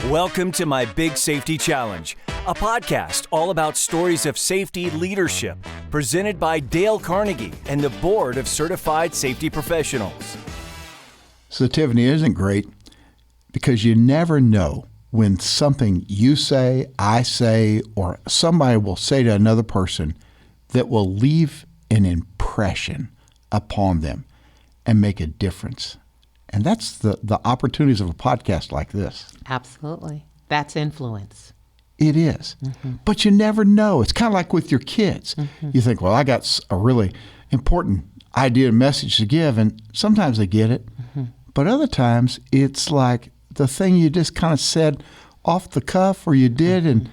Welcome to My Big Safety Challenge, a podcast all about stories of safety leadership, presented by Dale Carnegie and the Board of Certified Safety Professionals. So, Tiffany, isn't great because you never know when something you say, I say, or somebody will say to another person that will leave an impression upon them and make a difference. And that's the opportunities of a podcast like this. Absolutely. That's influence. It is. Mm-hmm. But you never know. It's kind of like with your kids. Mm-hmm. You think, well, I got a really important idea and message to give, and sometimes they get it. Mm-hmm. But other times it's like the thing you just kind of said off the cuff or you did, mm-hmm. and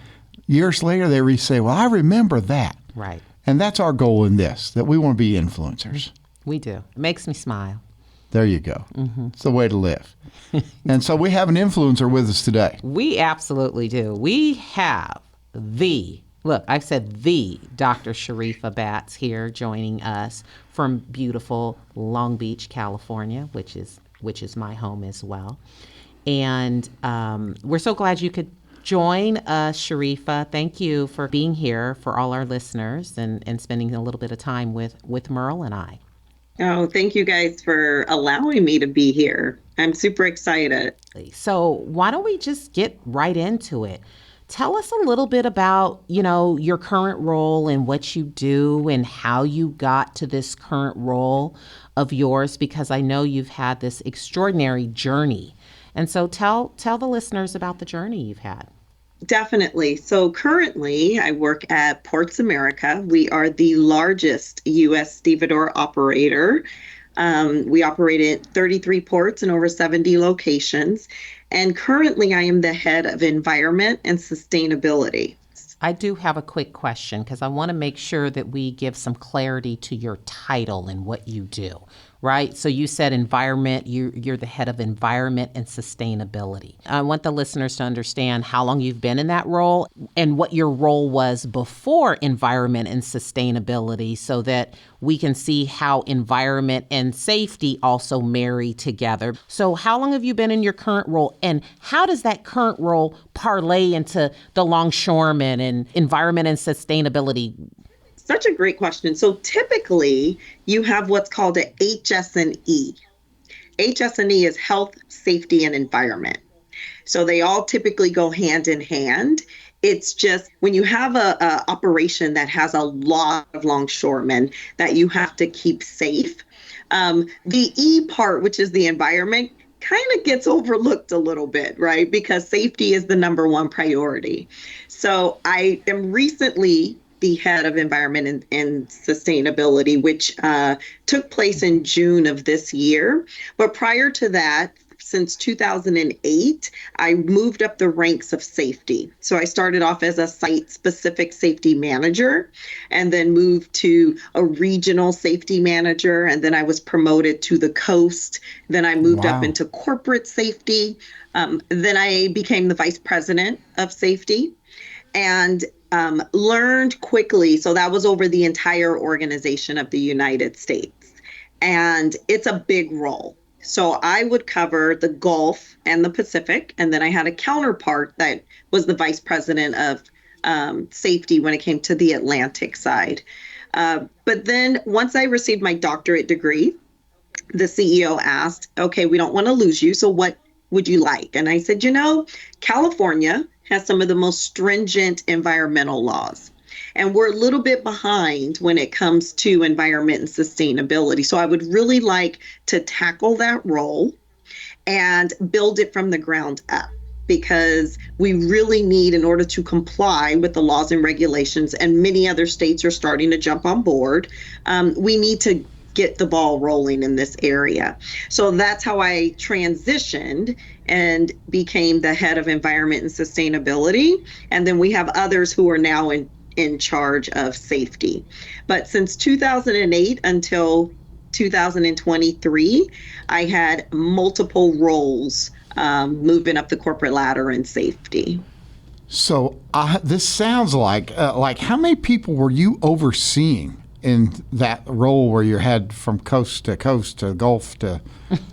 years later they say, well, I remember that. Right. And that's our goal in this, that we want to be influencers. We do. It makes me smile. There you go. Mm-hmm. It's the way to live. And so we have an influencer with us today. We absolutely do. We have I've said the Dr. Sharifa Batts here joining us from beautiful Long Beach, California, which is my home as well. And we're so glad you could join us, Sharifa. Thank you for being here for all our listeners and spending a little bit of time with Merle and I. Oh, thank you guys for allowing me to be here. I'm super excited. So why don't we just get right into it? Tell us a little bit about, your current role and what you do and how you got to this current role of yours, because I know you've had this extraordinary journey. And so tell the listeners about the journey you've had. Definitely. So currently I work at Ports America. We are the largest U.S. stevedore operator. We operate at 33 ports in over 70 locations. And currently I am the head of environment and sustainability. I do have a quick question because I want to make sure that we give some clarity to your title and what you do, right? So you said environment, you're the head of environment and sustainability. I want the listeners to understand how long you've been in that role and what your role was before environment and sustainability so that we can see how environment and safety also marry together. So how long have you been in your current role, and how does that current role parlay into the longshoremen and environment and sustainability? Such a great question. So typically you have what's called a HS&E. HS&E is health, safety, and environment. So they all typically go hand in hand. It's just when you have a operation that has a lot of longshoremen that you have to keep safe, the E part, which is the environment, kind of gets overlooked a little bit, right? Because safety is the number one priority. So I am recently the head of environment and sustainability, which took place in June of this year. But prior to that, since 2008, I moved up the ranks of safety. So I started off as a site-specific safety manager and then moved to a regional safety manager. And then I was promoted to the coast. Then I moved up into corporate safety. Then I became the vice president of safety and learned quickly. So that was over the entire organization of the United States. And it's a big role. So I would cover the Gulf and the Pacific. And then I had a counterpart that was the vice president of safety when it came to the Atlantic side. But then once I received my doctorate degree, the CEO asked, okay, we don't want to lose you. So what would you like? And I said, California has some of the most stringent environmental laws. And we're a little bit behind when it comes to environment and sustainability. So I would really like to tackle that role and build it from the ground up, because we really need, in order to comply with the laws and regulations, and many other states are starting to jump on board, we need to get the ball rolling in this area. So that's how I transitioned and became the head of environment and sustainability. And then we have others who are now in charge of safety. But since 2008 until 2023, I had multiple roles moving up the corporate ladder in safety. So this sounds like how many people were you overseeing in that role where you had from coast to Gulf to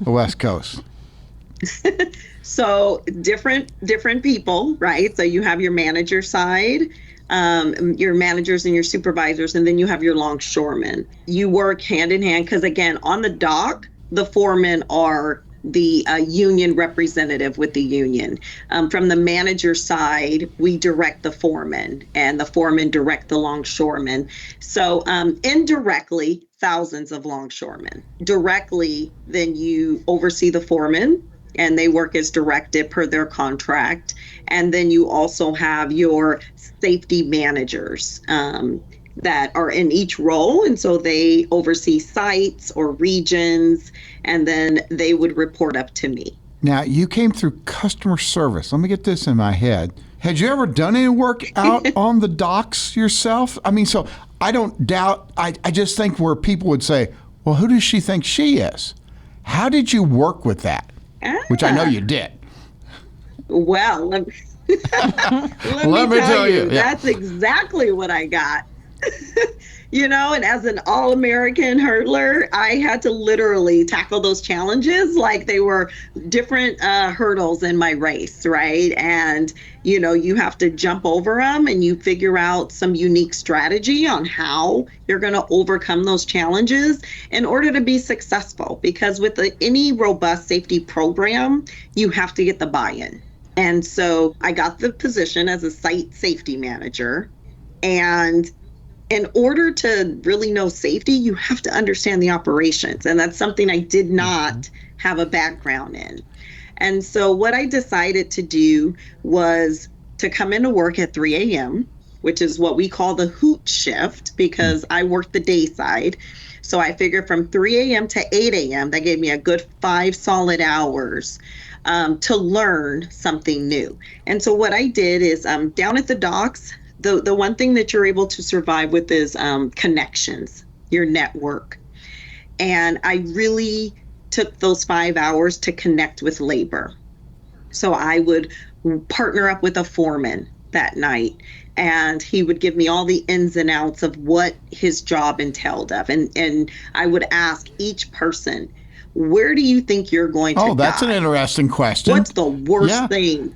the West Coast? So different people, right? So you have your manager side, your managers and your supervisors, and then you have your longshoremen. You work hand in hand because, again, on the dock, the foremen are the union representative with the union. From the manager side, we direct the foreman, and the foremen direct the longshoremen. So indirectly, thousands of longshoremen. Directly, then you oversee the foreman, and they work as directed per their contract. And then you also have your safety managers that are in each role. And so they oversee sites or regions, and then they would report up to me. Now, you came through customer service. Let me get this in my head. Had you ever done any work out on the docks yourself? I mean, so I don't doubt, I just think where people would say, well, who does she think she is? How did you work with that? Which I know you did. Well, let me tell you, that's exactly what I got. And as an all-American hurdler, I had to literally tackle those challenges like they were different hurdles in my race, right? And, you have to jump over them, and you figure out some unique strategy on how you're going to overcome those challenges in order to be successful. Because with any robust safety program, you have to get the buy-in. And so I got the position as a site safety manager, and in order to really know safety, you have to understand the operations. And that's something I did not have a background in. And so what I decided to do was to come into work at 3 a.m., which is what we call the hoot shift, because I worked the day side. So I figured from 3 a.m. to 8 a.m., that gave me a good 5 solid hours to learn something new. And so what I did is down at the docks, the one thing that you're able to survive with is connections, your network. And I really took those 5 hours to connect with labor. So I would partner up with a foreman that night, and he would give me all the ins and outs of what his job entailed of. And I would ask each person, where do you think you're going to die? Oh, that's an interesting question. What's the worst thing?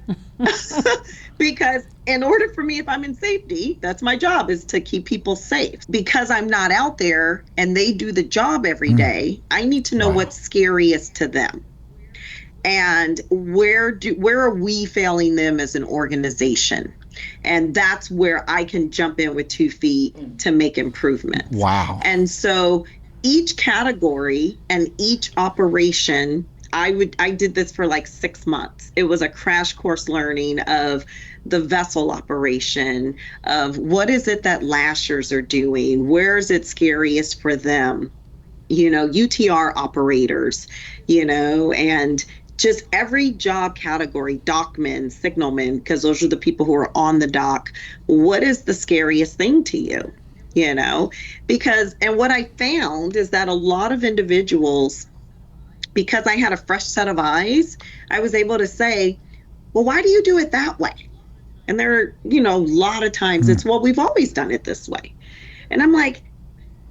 Because in order for me, if I'm in safety, that's my job, is to keep people safe. Because I'm not out there and they do the job every day, I need to know what's scariest to them. And where are we failing them as an organization? And that's where I can jump in with 2 feet to make improvements. Wow. And so each category and each operation, I did this for like 6 months. It was a crash course learning of the vessel operation, of what is it that lashers are doing? Where is it scariest for them? UTR operators, and just every job category, dockmen, signalmen, because those are the people who are on the dock. What is the scariest thing to you? Because, and what I found is that a lot of individuals, because I had a fresh set of eyes, I was able to say, well, why do you do it that way? And there are, a lot of times it's, well, we've always done it this way. And I'm like,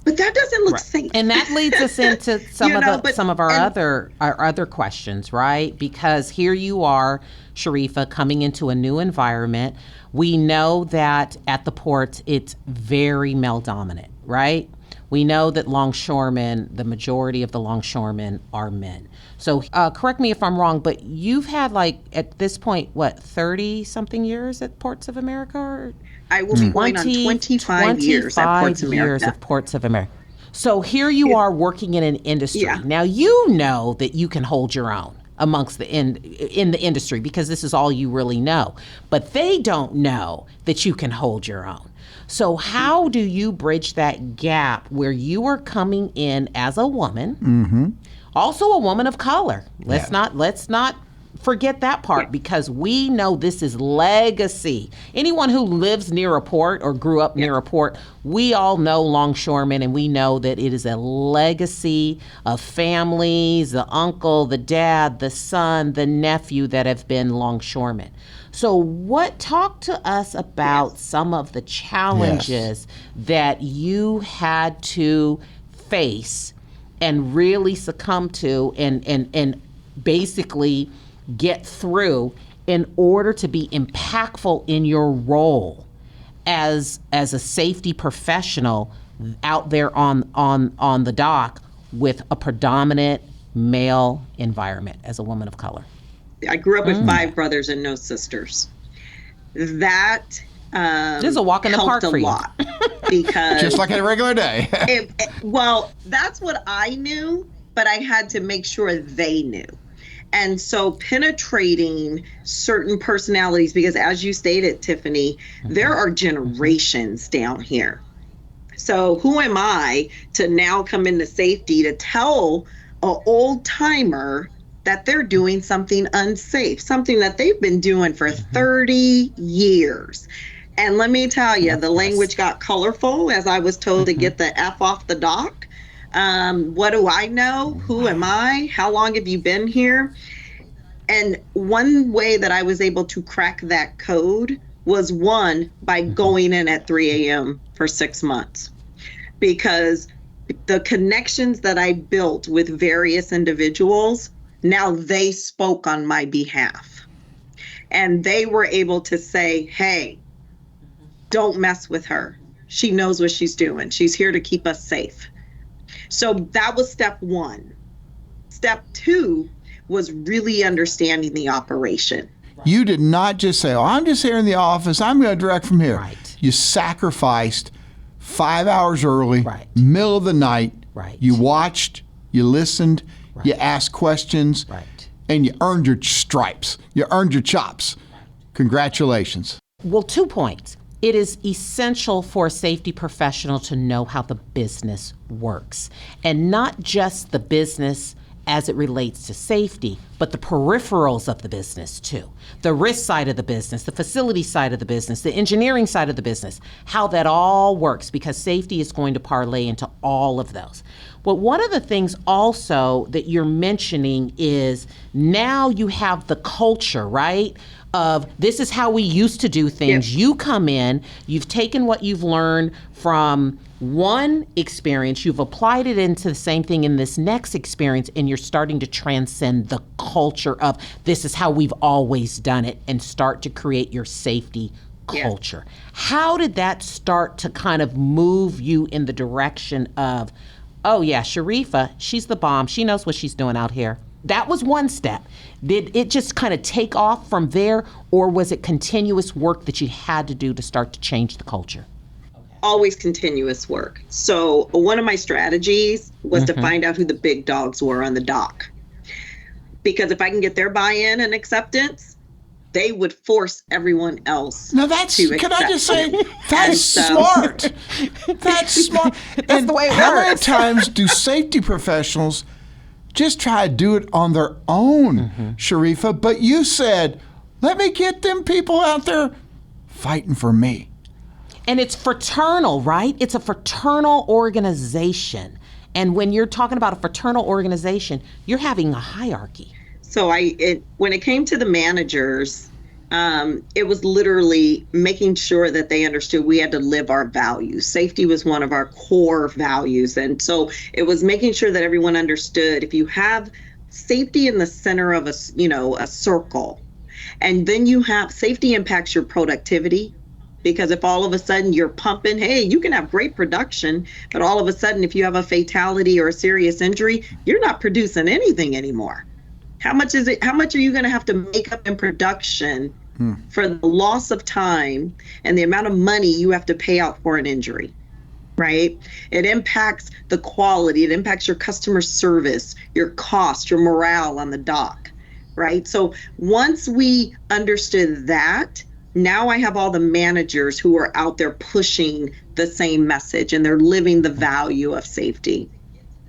but that doesn't look safe. And that leads us into some of our other questions, right? Because here you are, Sharifa, coming into a new environment. We know that at the ports, it's very male dominant, right? We know that longshoremen, the majority of the longshoremen are men. So correct me if I'm wrong, but you've had at this point, 30 something years at Ports of America? Or I will be going on 25 years at Ports of America. Years at Ports of America. So here you are working in an industry. Yeah. Now you know that you can hold your own amongst in the industry because this is all you really know. But they don't know that you can hold your own. So how do you bridge that gap where you are coming in as a woman, also a woman of color? Let's not forget that part, because we know this is legacy. Anyone who lives near a port or grew up near a port, we all know longshoremen, and we know that it is a legacy of families, the uncle, the dad, the son, the nephew that have been longshoremen. So talk to us about some of the challenges that you had to face and really succumb to and basically get through in order to be impactful in your role as a safety professional out there on the dock with a predominant male environment as a woman of color? I grew up with 5 brothers and no sisters. That This is a walk in the park helped for a you. lot because Just like a regular day. well, that's what I knew, but I had to make sure they knew. And so penetrating certain personalities, because as you stated, Tiffany, there are generations down here. So who am I to now come into safety to tell an old timer that they're doing something unsafe, something that they've been doing for 30 years? And let me tell you, the language got colorful as I was told to get the F off the dock. What do I know? Who am I? How long have you been here? And one way that I was able to crack that code was, one, by going in at 3 a.m. for 6 months. Because the connections that I built with various individuals, now they spoke on my behalf. And they were able to say, hey, don't mess with her. She knows what she's doing. She's here to keep us safe. So that was step 1. Step 2 was really understanding the operation. You did not just say, oh, I'm just here in the office, I'm going to direct from here. Right. You sacrificed 5 hours early, Right. middle of the night. Right. You watched, you listened, you asked questions, Right. and you earned your stripes. You earned your chops. Congratulations. Well, 2 points. It is essential for a safety professional to know how the business works, and not just the business as it relates to safety, but the peripherals of the business too. The risk side of the business, the facility side of the business, the engineering side of the business, how that all works, because safety is going to parlay into all of those. But one of the things also that you're mentioning is now you have the culture, right? Of this is how we used to do things. Yep. You come in, you've taken what you've learned from one experience, you've applied it into the same thing in this next experience, and you're starting to transcend the culture of this is how we've always done it and start to create your safety culture. How did that start to kind of move you in the direction of, oh yeah, Sharifa, she's the bomb. She knows what she's doing out here. That was one step. Did it just kind of take off from there, or was it continuous work that you had to do to start to change the culture? Always continuous work. So one of my strategies was to find out who the big dogs were on the dock. Because if I can get their buy-in and acceptance, they would force everyone else Now that's, to can I accept just say, it. that's smart. That's smart. That's the way it how many works. times do safety professionals just try to do it on their own, Sharifa? But you said, let me get them people out there fighting for me. And it's fraternal, right? It's a fraternal organization. And when you're talking about a fraternal organization, you're having a hierarchy. So when it came to the managers, it was literally making sure that they understood we had to live our values. Safety was one of our core values. And so it was making sure that everyone understood if you have safety in the center of a circle, and then you have safety impacts your productivity. Because if all of a sudden you're pumping, hey, you can have great production, but all of a sudden if you have a fatality or a serious injury, you're not producing anything anymore. How much are you going to have to make up in production for the loss of time and the amount of money you have to pay out for an injury, right? It impacts the quality. It impacts your customer service, your cost, your morale on the dock, right? So once we understood that, now I have all the managers who are out there pushing the same message, and they're living the value of safety.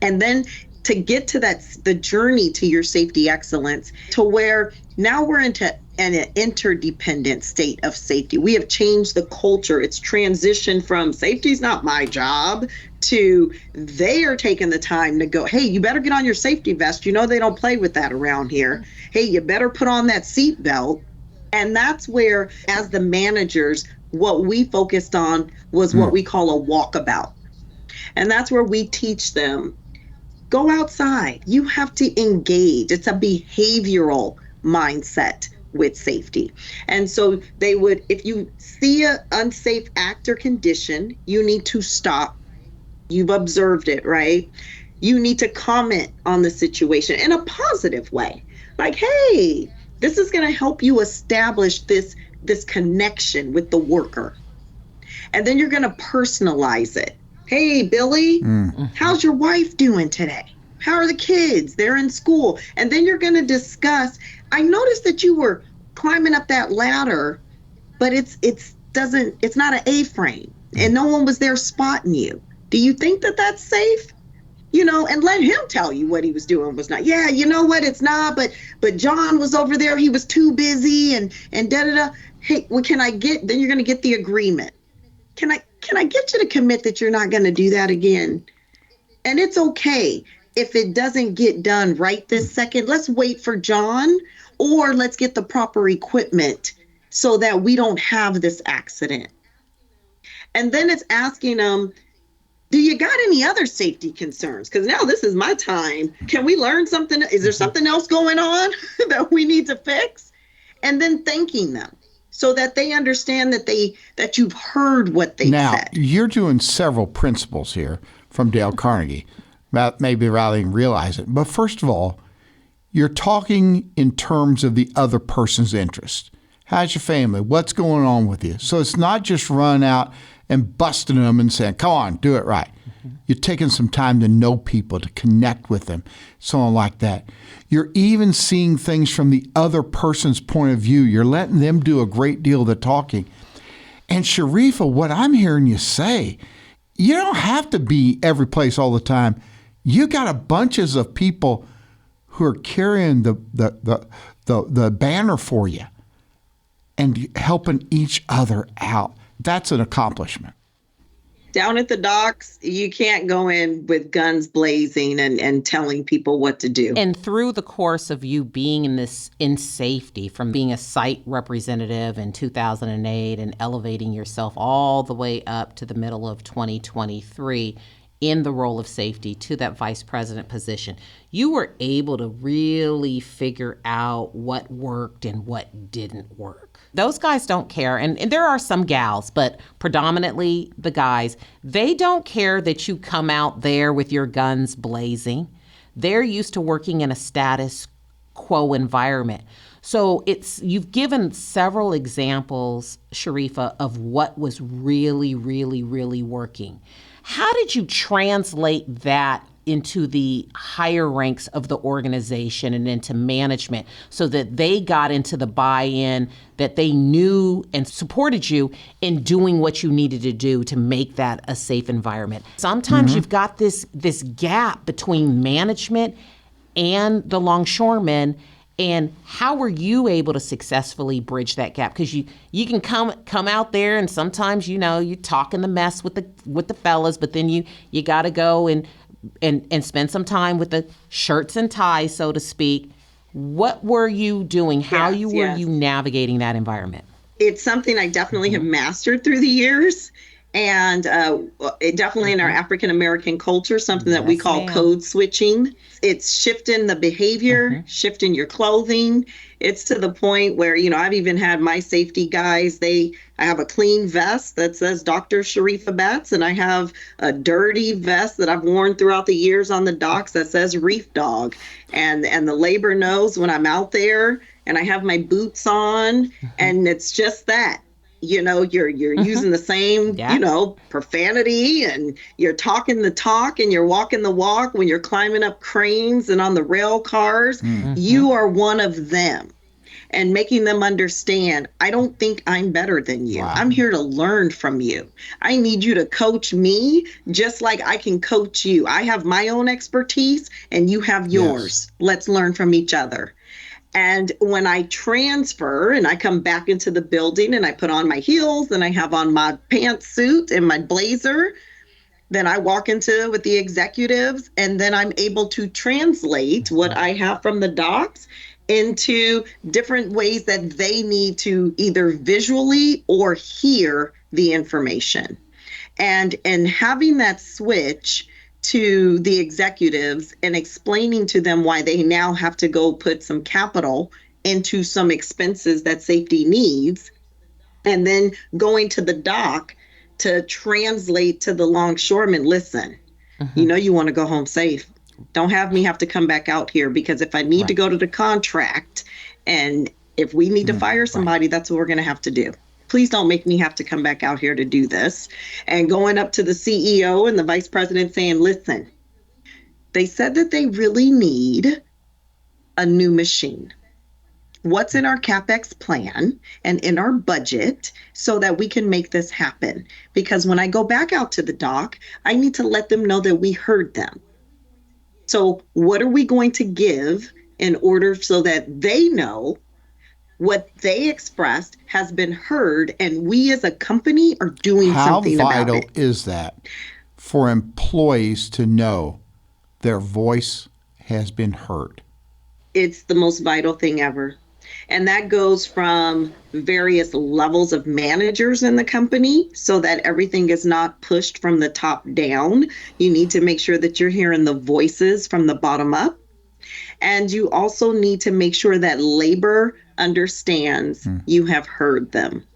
And then to get to the journey to your safety excellence, to where now we're into an interdependent state of safety. We have changed the culture. It's transitioned from safety's not my job to they are taking the time to go, hey, you better get on your safety vest. You know they don't play with that around here. Hey, you better put on that seat belt. And that's where, as the managers, what we focused on was what we call a walkabout. And that's where we teach them, go outside. You have to engage. It's a behavioral mindset with safety. And so they would, if you see an unsafe act or condition, you need to stop. You've observed it, right? You need to comment on the situation in a positive way. Like, hey, this is going to help you establish this connection with the worker. And then you're going to personalize it. Hey, Billy, how's your wife doing today? How are the kids? They're in school. And then you're going to discuss, I noticed that you were climbing up that ladder, but it's not an A-frame and no one was there spotting you. Do you think that that's safe? And let him tell you what he was doing was not. Yeah, you know what? It's not, but John was over there. He was too busy and da-da-da. Hey, well, then you're going to get the agreement. Can I get you to commit that you're not going to do that again? And it's okay if it doesn't get done right this second. Let's wait for John, or let's get the proper equipment so that we don't have this accident. And then it's asking them, do you got any other safety concerns? Because now this is my time. Can we learn something? Is there something else going on that we need to fix? And then thanking them so that they understand that you've heard what they said. Now, you're doing several principles here from Dale Carnegie, maybe rather than realize it. But first of all, you're talking in terms of the other person's interest. How's your family? What's going on with you? So it's not just run out and busting them and saying, come on, do it right. You're taking some time to know people, to connect with them, so on like that. You're even seeing things from the other person's point of view. You're letting them do a great deal of the talking. And Sharifa, what I'm hearing you say, you don't have to be every place all the time. You got a bunches of people who are carrying the banner for you and helping each other out. That's an accomplishment. Down at the docks, you can't go in with guns blazing and telling people what to do. And through the course of you being in safety, from being a site representative in 2008 and elevating yourself all the way up to the middle of 2023 in the role of safety to that vice president position, you were able to really figure out what worked and what didn't work. Those guys don't care, and there are some gals, but predominantly the guys, they don't care that you come out there with your guns blazing. They're used to working in a status quo environment. So you've given several examples, Sharifa, of what was really, really, really working. How did you translate that into the higher ranks of the organization and into management so that they got into the buy-in, that they knew and supported you in doing what you needed to do to make that a safe environment? Sometimes you've got this gap between management and the longshoremen. And how were you able to successfully bridge that gap? Because you can come out there and sometimes, you talk in the mess with the fellas, but then you got to go and spend some time with the shirts and ties, so to speak. What were you doing? How were you navigating that environment? It's something I definitely have mastered through the years. And it definitely in our African American culture, something that we call code switching. It's shifting the behavior, shifting your clothing. It's to the point where, I've even had my safety guys, I have a clean vest that says Dr. Sharifa Batts, and I have a dirty vest that I've worn throughout the years on the docks that says Reef Dog. And the labor knows when I'm out there and I have my boots on, and it's just that. You're using the same, profanity, and you're talking the talk and you're walking the walk when you're climbing up cranes and on the rail cars. You are one of them, and making them understand, I don't think I'm better than you. Wow. I'm here to learn from you. I need you to coach me just like I can coach you. I have my own expertise and you have yours. Yes. Let's learn from each other. And when I transfer and I come back into the building and I put on my heels and I have on my pantsuit and my blazer, then I walk into with the executives, and then I'm able to translate what I have from the docs into different ways that they need to either visually or hear the information. And having that switch to the executives and explaining to them why they now have to go put some capital into some expenses that safety needs, and then going to the dock to translate to the longshoreman, listen, you want to go home safe. Don't have me have to come back out here, because if I need to go to the contract and if we need to fire somebody, that's what we're going to have to do. Please don't make me have to come back out here to do this. And going up to the CEO and the vice president saying, listen, they said that they really need a new machine. What's in our CapEx plan and in our budget so that we can make this happen? Because when I go back out to the dock, I need to let them know that we heard them. So what are we going to give in order so that they know what they expressed has been heard and we as a company are doing something about it? How vital is that for employees to know their voice has been heard? It's the most vital thing ever. And that goes from various levels of managers in the company so that everything is not pushed from the top down. You need to make sure that you're hearing the voices from the bottom up. And you also need to make sure that labor understands you have heard them.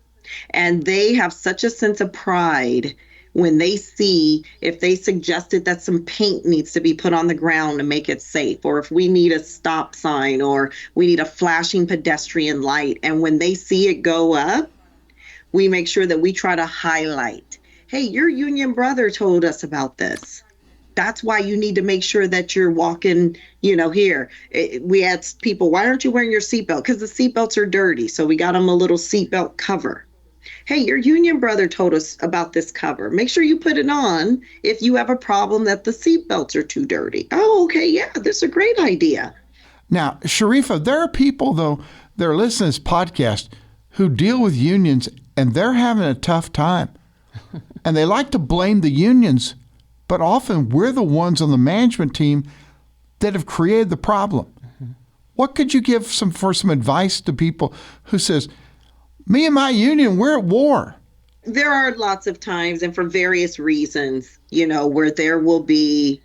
And they have such a sense of pride when they see if they suggested that some paint needs to be put on the ground to make it safe, or if we need a stop sign, or we need a flashing pedestrian light. And when they see it go up, we make sure that we try to highlight, hey, your union brother told us about this. That's why you need to make sure that you're walking, here. We asked people, why aren't you wearing your seatbelt? Because the seatbelts are dirty. So we got them a little seatbelt cover. Hey, your union brother told us about this cover. Make sure you put it on if you have a problem that the seatbelts are too dirty. Oh, okay, yeah, this is a great idea. Now, Sharifa, there are people, though, that are listening to this podcast who deal with unions, and they're having a tough time. And they like to blame the unions, but often we're the ones on the management team that have created the problem. What could you give for some advice to people who says, me and my union, we're at war? There are lots of times, and for various reasons, where there will be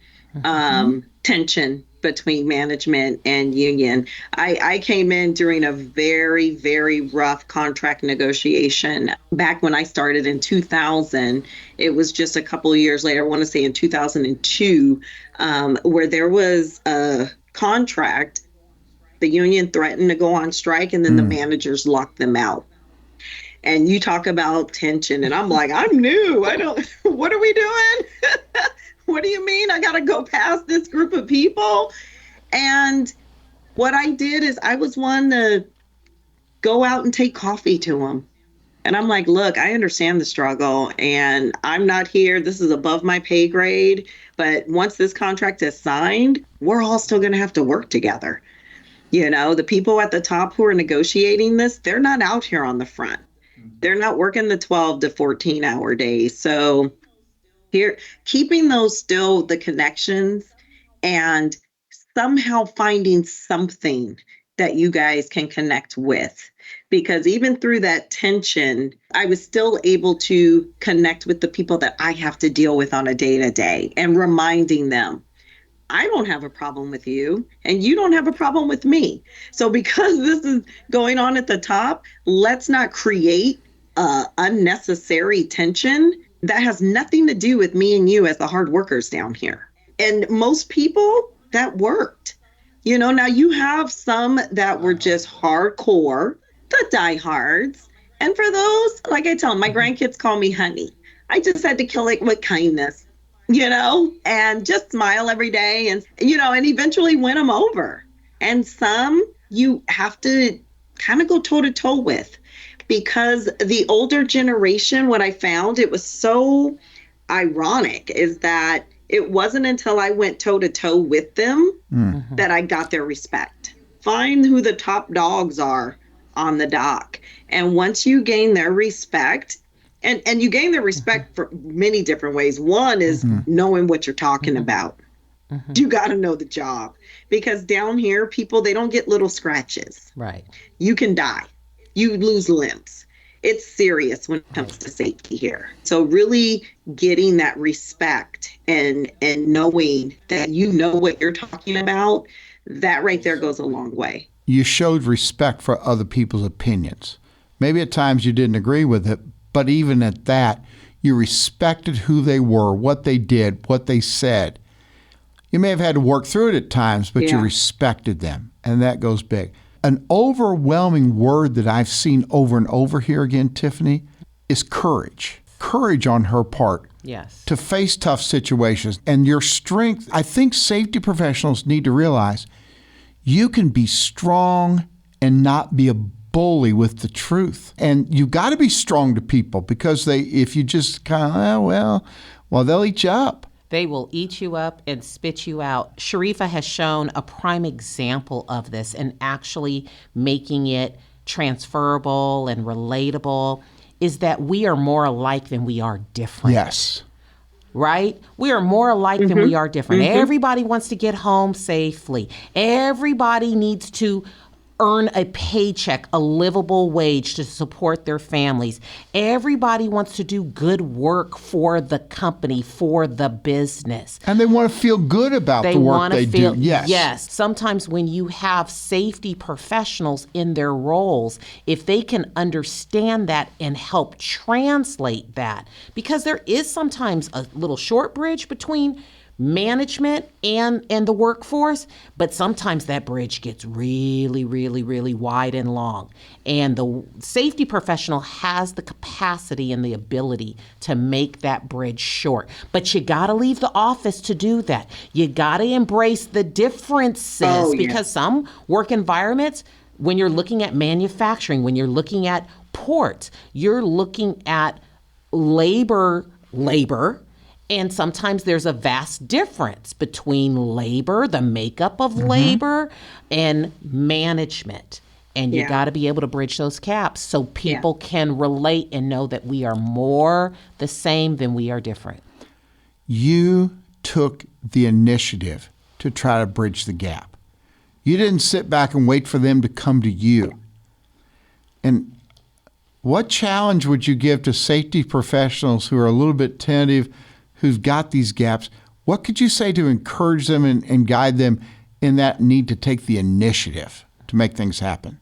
tension between management and union. I came in during a very, very rough contract negotiation. Back when I started in 2000, it was just a couple of years later, I want to say in 2002, where there was a contract. The union threatened to go on strike, and then the managers locked them out. And you talk about tension, and I'm like, I'm new. What are we doing? What do you mean? I got to go past this group of people? And what I did is I was one to go out and take coffee to them. And I'm like, look, I understand the struggle, and I'm not here. This is above my pay grade. But once this contract is signed, we're all still going to have to work together. The people at the top who are negotiating this, they're not out here on the front. They're not working the 12 to 14-hour days. So here, keeping those still the connections and somehow finding something that you guys can connect with. Because even through that tension, I was still able to connect with the people that I have to deal with on a day-to-day and reminding them, I don't have a problem with you, and you don't have a problem with me. So because this is going on at the top, let's not create unnecessary tension that has nothing to do with me and you as the hard workers down here. And most people, that worked. Now you have some that were just hardcore, the diehards. And for those, like I tell them, my grandkids call me honey. I just had to kill it with kindness. And just smile every day and eventually win them over. And some you have to kind of go toe to toe with, because the older generation, what I found, it was so ironic is that it wasn't until I went toe to toe with them that I got their respect. Find who the top dogs are on the dock. And once you gain their respect, and you gain their respect for many different ways. One is knowing what you're talking about. You got to know the job, because down here, people, they don't get little scratches. Right. You can die. You lose limbs. It's serious when it comes to safety here. So really getting that respect and knowing that you know what you're talking about, that right there goes a long way. You showed respect for other people's opinions. Maybe at times you didn't agree with it, but even at that, you respected who they were, what they did, what they said. You may have had to work through it at times, but you respected them, and that goes big. An overwhelming word that I've seen over and over here again, Tiffany, is courage. Courage on her part. Yes. To face tough situations. And your strength, I think safety professionals need to realize you can be strong and not be a bully with the truth. And you've got to be strong to people, because if you just kind of, well, they'll eat you up. They will eat you up and spit you out. Sharifa has shown a prime example of this and actually making it transferable and relatable, is that we are more alike than we are different. Yes. Right? We are more alike than we are different. Everybody wants to get home safely. Everybody needs to earn a paycheck, a livable wage to support their families. Everybody wants to do good work for the company, for the business. And they want to feel good about the work they do. Yes. Yes. Sometimes when you have safety professionals in their roles, if they can understand that and help translate that, because there is sometimes a little short bridge between management and the workforce, but sometimes that bridge gets really, really, really wide and long. And the safety professional has the capacity and the ability to make that bridge short. But you got to leave the office to do that. You got to embrace the differences, because some work environments, when you're looking at manufacturing, when you're looking at ports, you're looking at labor, and sometimes there's a vast difference between labor, the makeup of labor, and management. And you got to be able to bridge those gaps so people can relate and know that we are more the same than we are different. You took the initiative to try to bridge the gap. You didn't sit back and wait for them to come to you. And what challenge would you give to safety professionals who are a little bit tentative, who've got these gaps? What could you say to encourage them and guide them in that need to take the initiative to make things happen?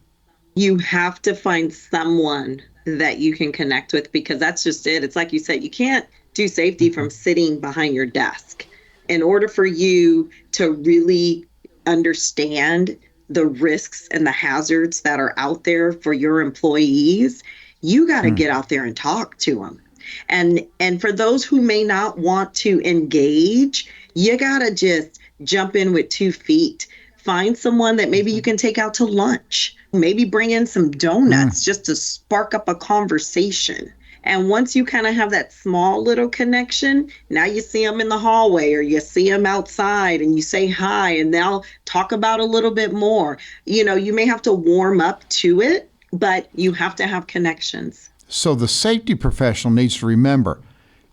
You have to find someone that you can connect with, because that's just it. It's like you said, you can't do safety from sitting behind your desk. In order for you to really understand the risks and the hazards that are out there for your employees, you got to get out there and talk to them. And for those who may not want to engage, you got to just jump in with 2 feet. Find someone that maybe you can take out to lunch. Maybe bring in some donuts just to spark up a conversation. And once you kind of have that small little connection, now you see them in the hallway or you see them outside and you say hi, and they'll talk about a little bit more. You know, you may have to warm up to it, but you have to have connections. So the safety professional needs to remember,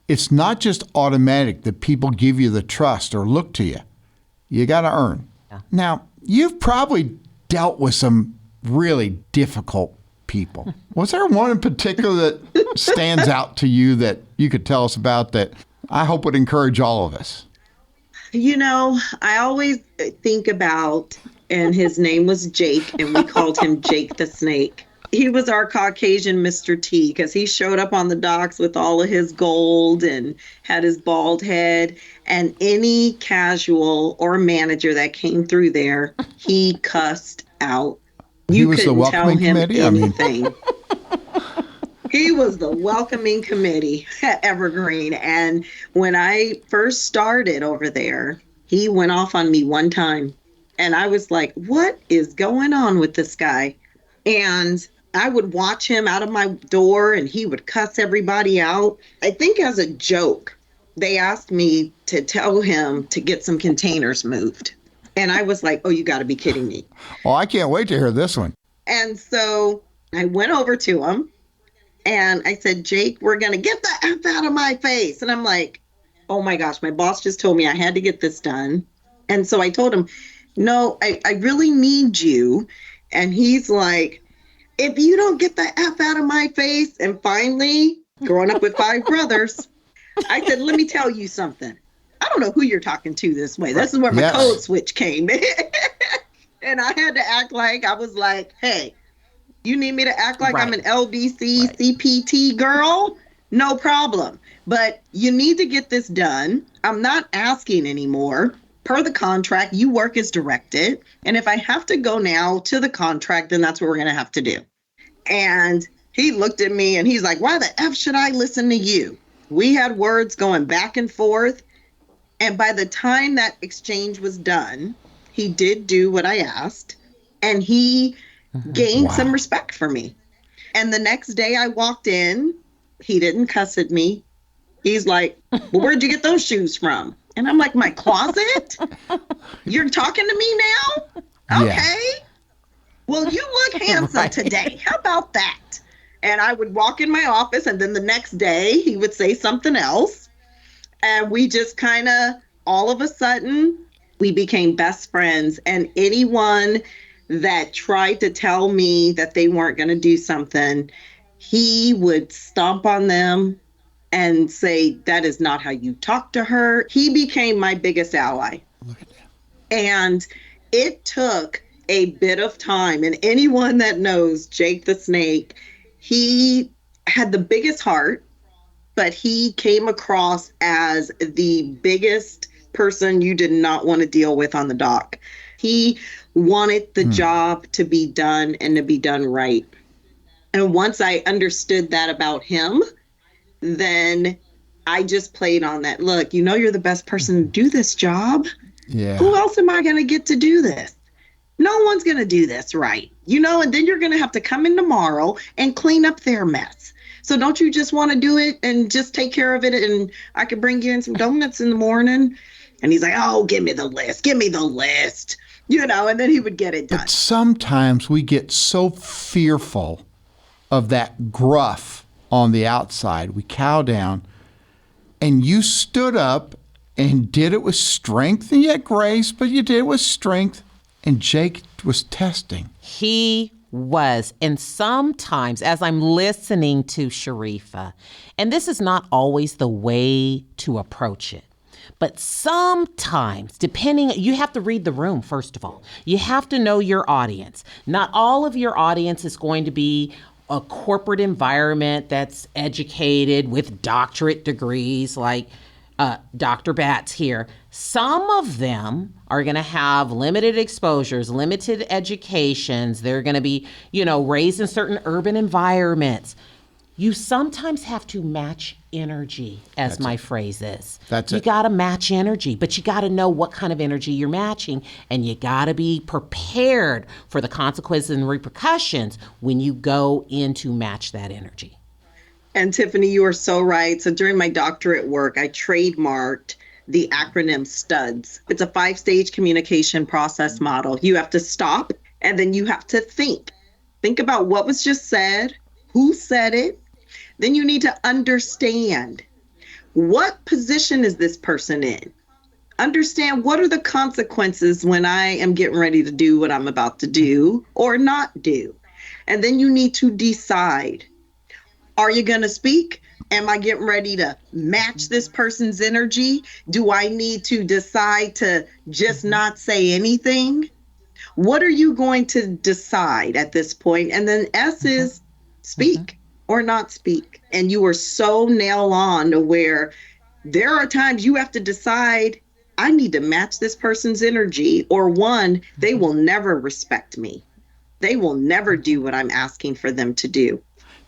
it's not just automatic that people give you the trust or look to you. You got to earn. Yeah. Now, you've probably dealt with some really difficult people. Was there one in particular that stands out to you that you could tell us about that I hope would encourage all of us? You know, I always think about, and his name was Jake, and we called him Jake the Snake. He was our Caucasian Mr. T, because he showed up on the docks with all of his gold and had his bald head. And any casual or manager that came through there, he cussed out. You couldn't tell him anything. He was the welcoming committee at Evergreen. And when I first started over there, he went off on me one time. And I was like, what is going on with this guy? And I would watch him out of my door and he would cuss everybody out. I think as a joke, they asked me to tell him to get some containers moved. And I was like, oh, you got to be kidding me. Oh, I can't wait to hear this one. And so I went over to him and I said, Jake, we're going to get the F out of my face. And I'm like, oh my gosh, my boss just told me I had to get this done. And so I told him, no, I really need you. And he's like, if you don't get the F out of my face. And finally, growing up with 5 brothers, I said, let me tell you something. I don't know who you're talking to this way. This is where my code switch came. And I had to act like I was like, hey, you need me to act like I'm an LBC CPT girl? No problem. But you need to get this done. I'm not asking anymore. Per the contract, you work as directed. And if I have to go now to the contract, then that's what we're going to have to do. And he looked at me and he's like, why the F should I listen to you? We had words going back and forth. And by the time that exchange was done, he did do what I asked. And he gained some respect for me. And the next day I walked in, he didn't cuss at me. He's like, well, where'd you get those shoes from? And I'm like, my closet? You're talking to me now? Okay. Yeah. Well, you look handsome today. How about that? And I would walk in my office, and then the next day he would say something else. And we just kind of, all of a sudden, we became best friends. And anyone that tried to tell me that they weren't going to do something, he would stomp on them and say, that is not how you talk to her. He became my biggest ally. Look at that. And it took a bit of time. And anyone that knows Jake the Snake, he had the biggest heart, but he came across as the biggest person you did not want to deal with on the dock. He wanted the job to be done and to be done right. And once I understood that about him, then I just played on that. Look, you know, you're the best person to do this job. Yeah. Who else am I going to get to do this? No one's going to do this right. You know, and then you're going to have to come in tomorrow and clean up their mess. So don't you just want to do it and just take care of it? And I could bring you in some donuts in the morning. And he's like, oh, give me the list. Give me the list. You know, and then he would get it done. But sometimes we get so fearful of that gruff on the outside. We cow down. And you stood up and did it with strength and yet grace, but you did it with strength. And Jake was testing. He was. And sometimes, as I'm listening to Sharifa, and this is not always the way to approach it, but sometimes, depending, you have to read the room, first of all. You have to know your audience. Not all of your audience is going to be a corporate environment that's educated with doctorate degrees like Dr. Batts here. Some of them are going to have limited exposures, limited educations. They're going to be, you know, raised in certain urban environments. You sometimes have to match energy, as my phrase is. You got to match energy, but you got to know what kind of energy you're matching, and you got to be prepared for the consequences and repercussions when you go in to match that energy. And Tiffany, you are so right. So during my doctorate work, I trademarked the acronym STUDS. It's a 5-stage communication process model. You have to stop, and then you have to think. Think about what was just said, who said it. Then you need to understand, what position is this person in? Understand, what are the consequences when I am getting ready to do what I'm about to do or not do? And then you need to decide, are you going to speak? Am I getting ready to match this person's energy? Do I need to decide to just not say anything? What are you going to decide at this point? And then S is speak or not speak. And you are so nail on to where there are times you have to decide, I need to match this person's energy, or one, they will never respect me. They will never do what I'm asking for them to do.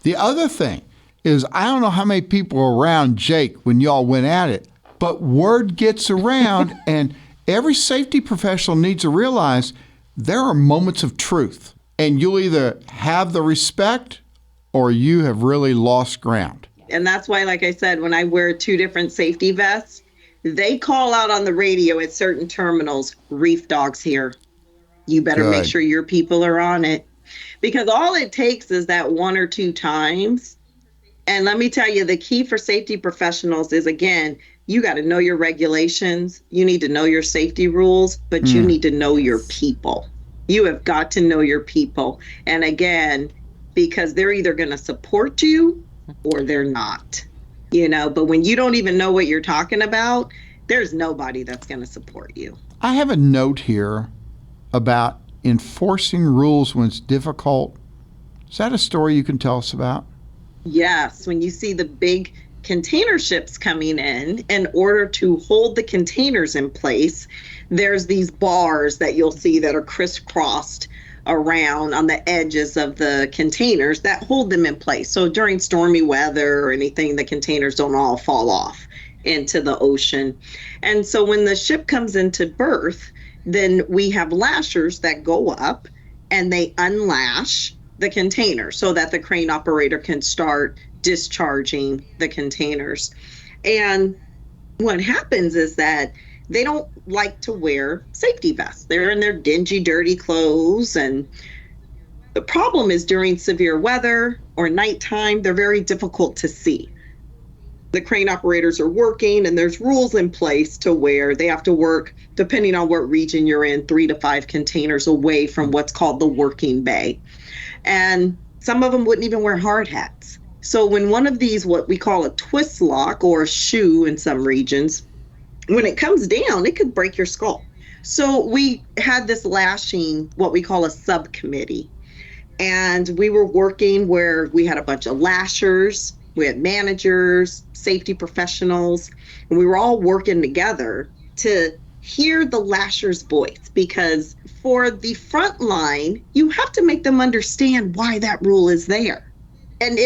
The other thing is, I don't know how many people were around Jake when y'all went at it, but word gets around, and every safety professional needs to realize there are moments of truth, and you'll either have the respect or you have really lost ground. And that's why, like I said, when I wear 2 different safety vests, they call out on the radio at certain terminals, reef dogs here. You better make sure your people are on it. Because all it takes is that 1 or 2 times. And let me tell you, the key for safety professionals is, again, you got to know your regulations. You need to know your safety rules, but you need to know your people. You have got to know your people. And again, because they're either going to support you or they're not, you know, but when you don't even know what you're talking about, there's nobody that's going to support you. I have a note here about enforcing rules when it's difficult. Is that a story you can tell us about? Yes, when you see the big container ships coming in order to hold the containers in place, there's these bars that you'll see that are crisscrossed around on the edges of the containers that hold them in place. So during stormy weather or anything, the containers don't all fall off into the ocean. And so when the ship comes into berth, then we have lashers that go up and they unlash the container so that the crane operator can start discharging the containers. And what happens is that they don't like to wear safety vests. They're in their dingy, dirty clothes. And the problem is during severe weather or nighttime, they're very difficult to see. The crane operators are working and there's rules in place to where they have to work, depending on what region you're in, 3 to 5 containers away from what's called the working bay. And some of them wouldn't even wear hard hats. So when one of these, what we call a twist lock or a shoe in some regions, when it comes down, it could break your skull. So we had this lashing, what we call a subcommittee. And we were working where we had a bunch of lashers, we had managers, safety professionals, and we were all working together to hear the lasher's voice, because for the front line, you have to make them understand why that rule is there. And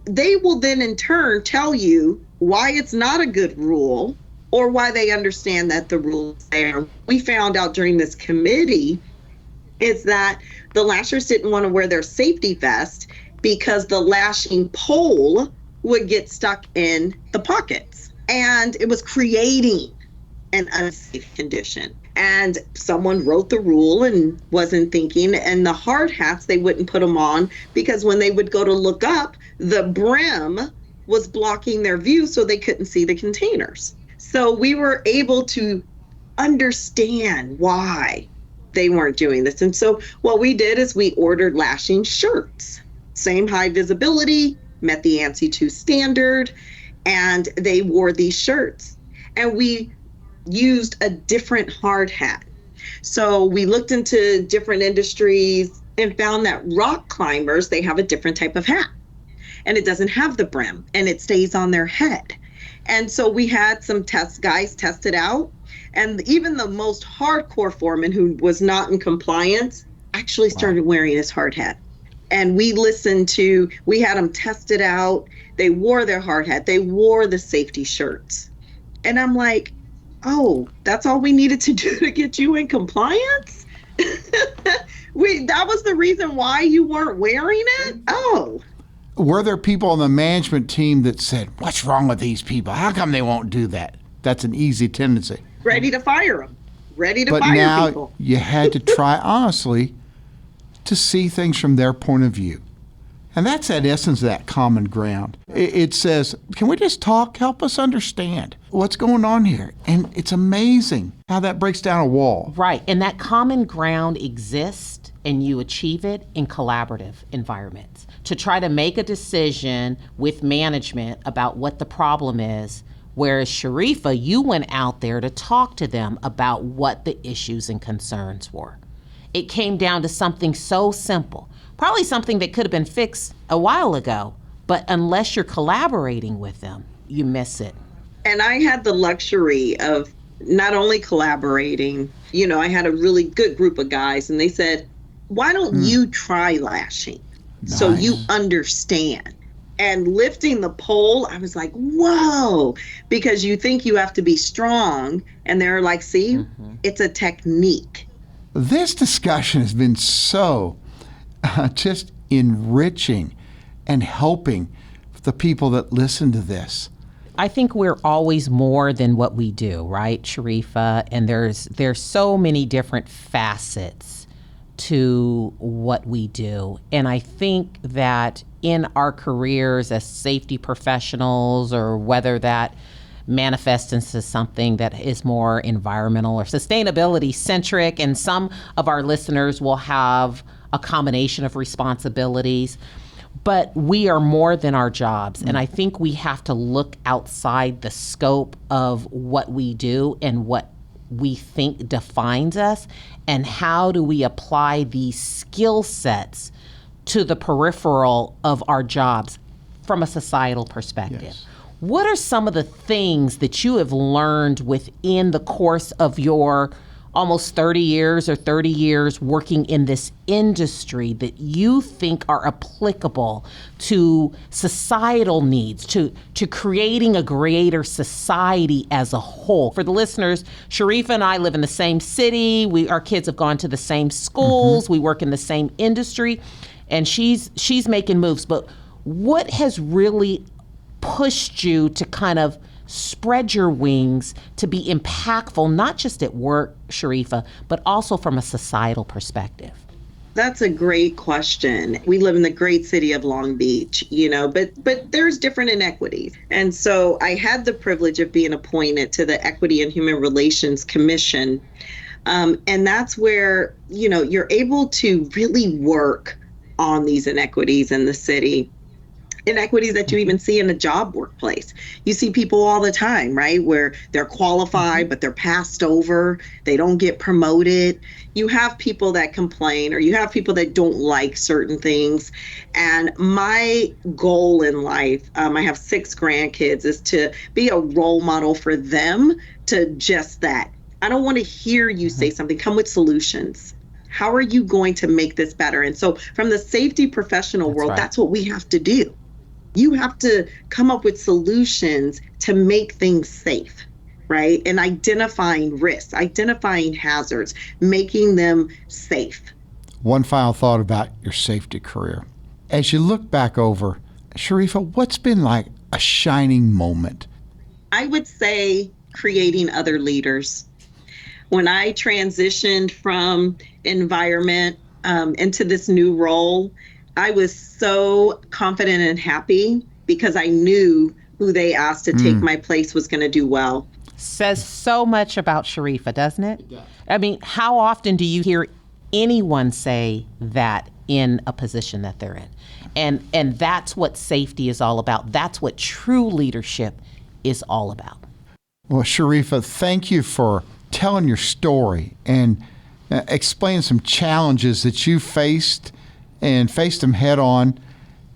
they will then in turn tell you why it's not a good rule or why they understand that the rule is there. We found out during this committee is that the lashers didn't want to wear their safety vest because the lashing pole would get stuck in the pockets. And it was creating an unsafe condition. And someone wrote the rule and wasn't thinking, and the hard hats, they wouldn't put them on because when they would go to look up, the brim was blocking their view so they couldn't see the containers. So we were able to understand why they weren't doing this. And so what we did is we ordered lashing shirts, same high visibility, met the ANSI 2 standard, and they wore these shirts. And we used a different hard hat. So we looked into different industries and found that rock climbers, they have a different type of hat. And it doesn't have the brim and it stays on their head. And so we had some guys test it out. And even the most hardcore foreman who was not in compliance actually started wearing his hard hat. And we had them test it out. They wore their hard hat. They wore the safety shirts. And I'm like, oh, that's all we needed to do to get you in compliance? That was the reason why you weren't wearing it? Oh. Were there people on the management team that said, what's wrong with these people? How come they won't do that? That's an easy tendency. Ready to fire them. Ready to fire people. But now you had to try honestly to see things from their point of view. And that's that essence of that common ground. It says, can we just talk? Help us understand what's going on here. And it's amazing how that breaks down a wall. Right. And that common ground exists and you achieve it in collaborative environments. To try to make a decision with management about what the problem is, whereas Sharifa, you went out there to talk to them about what the issues and concerns were. It came down to something so simple. Probably something that could have been fixed a while ago, but unless you're collaborating with them, you miss it. And I had the luxury of not only collaborating, I had a really good group of guys, and they said, why don't you try lashing so you understand? And lifting the pole, I was like, whoa, because you think you have to be strong, and they're like, see, it's a technique. This discussion has been so just enriching and helping the people that listen to this. I think we're always more than what we do, right, Sharifa? And there's so many different facets to what we do. And I think that in our careers as safety professionals, or whether that manifests into something that is more environmental or sustainability centric, and some of our listeners will have a combination of responsibilities, but we are more than our jobs. And I think we have to look outside the scope of what we do and what we think defines us, and how do we apply these skill sets to the peripheral of our jobs from a societal perspective. Yes. What are some of the things that you have learned within the course of your almost 30 years working in this industry that you think are applicable to societal needs, to creating a greater society as a whole? For the listeners, Sharifa and I live in the same city. Our kids have gone to the same schools. We work in the same industry, and she's making moves. But what has really pushed you to kind of spread your wings to be impactful, not just at work, Sharifa, but also from a societal perspective? That's a great question. We live in the great city of Long Beach, but there's different inequities. And so I had the privilege of being appointed to the Equity and Human Relations Commission. And that's where, you're able to really work on these inequities in the city. Inequities that you even see in a job workplace. You see people all the time, right, where they're qualified, but they're passed over. They don't get promoted. You have people that complain, or you have people that don't like certain things. And my goal in life, I have 6 grandkids, is to be a role model for them to just that. I don't want to hear you say something. Come with solutions. How are you going to make this better? And so from the safety professional world, that's what we have to do. You have to come up with solutions to make things safe, right? And identifying risks, identifying hazards, making them safe. One final thought about your safety career. As you look back over, Sharifa, what's been like a shining moment? I would say creating other leaders. When I transitioned from environment into this new role, I was so confident and happy because I knew who they asked to take my place was going to do well. Says so much about Sharifa, doesn't it? It does. I mean, how often do you hear anyone say that in a position that they're in? And that's what safety is all about. That's what true leadership is all about. Well, Sharifa, thank you for telling your story and explaining some challenges that you faced and faced them head on.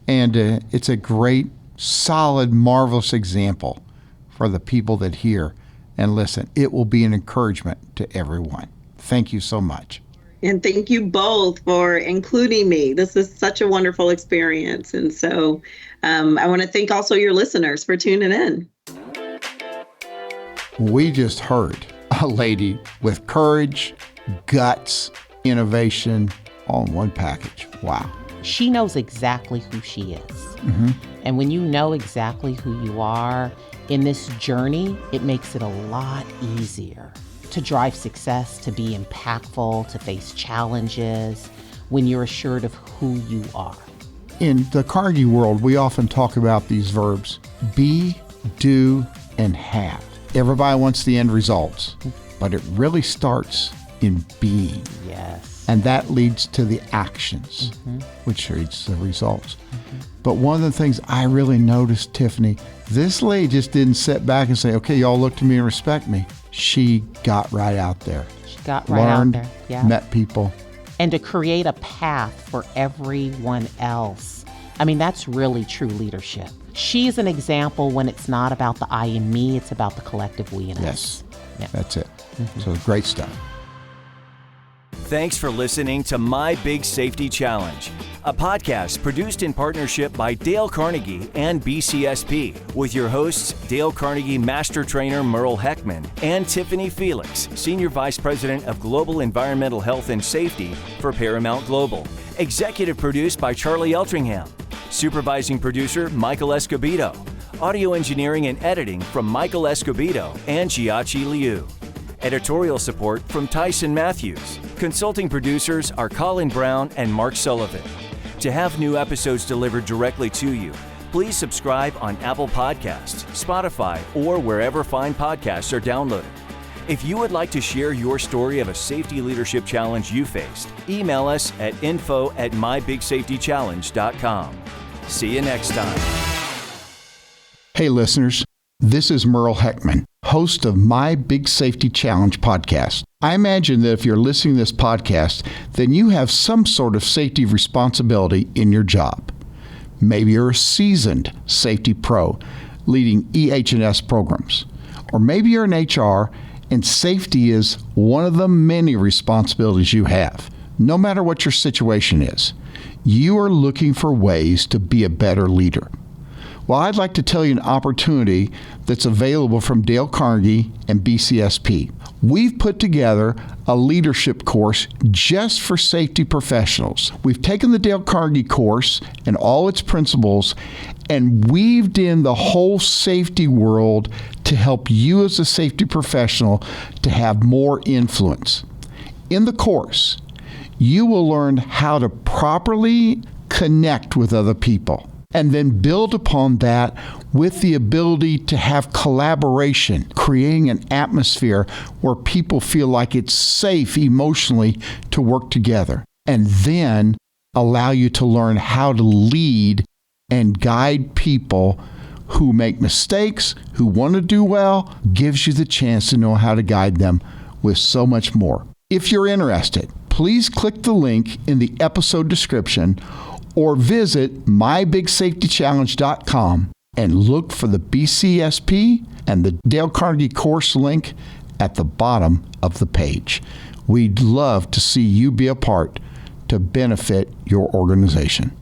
And it's a great, solid, marvelous example for the people that hear and listen. It will be an encouragement to everyone. Thank you so much. And thank you both for including me. This is such a wonderful experience. And so I want to thank also your listeners for tuning in. We just heard a lady with courage, guts, innovation, all in one package. Wow. She knows exactly who she is. And when you know exactly who you are in this journey, it makes it a lot easier to drive success, to be impactful, to face challenges when you're assured of who you are. In the Carnegie world, we often talk about these verbs: be, do, and have. Everybody wants the end results, but it really starts in being. Yes. And that leads to the actions, which leads to the results. But one of the things I really noticed, Tiffany, this lady just didn't sit back and say, okay, y'all look to me and respect me. She got right out there. She got right Learned, out there. Yeah. Met people. And to create a path for everyone else. I mean, that's really true leadership. She's an example when it's not about the I and me, it's about the collective we and us. Yes, Yeah. that's it. So great stuff. Thanks for listening to My Big Safety Challenge, a podcast produced in partnership by Dale Carnegie and BCSP, with your hosts Dale Carnegie Master Trainer Merle Heckman and Tiffany Felix, Senior Vice President of Global Environmental Health and Safety for Paramount Global. Executive produced by Charlie Eltringham. Supervising producer Michael Escobedo. Audio engineering and editing from Michael Escobedo and Chiachi Liu. Editorial support from Tyson Matthews. Consulting producers are Colin Brown and Mark Sullivan. To have new episodes delivered directly to you, please subscribe on Apple Podcasts, Spotify, or wherever fine podcasts are downloaded. If you would like to share your story of a safety leadership challenge you faced, email us at info@mybigsafetychallenge.com. See you next time. Hey, listeners, This is Merle Heckman, host of My Big Safety Challenge podcast. I imagine that if you're listening to this podcast, then you have some sort of safety responsibility in your job. Maybe you're a seasoned safety pro leading EH&S programs. Or maybe you're in HR and safety is one of the many responsibilities you have. No matter what your situation is, you are looking for ways to be a better leader. Well, I'd like to tell you an opportunity that's available from Dale Carnegie and BCSP. We've put together a leadership course just for safety professionals. We've taken the Dale Carnegie course and all its principles and weaved in the whole safety world to help you as a safety professional to have more influence. In the course, you will learn how to properly connect with other people and then build upon that with the ability to have collaboration, creating an atmosphere where people feel like it's safe emotionally to work together, and then allow you to learn how to lead and guide people who make mistakes, who want to do well, gives you the chance to know how to guide them with so much more. If you're interested, please click the link in the episode description or visit mybigsafetychallenge.com and look for the BCSP and the Dale Carnegie course link at the bottom of the page. We'd love to see you be a part to benefit your organization.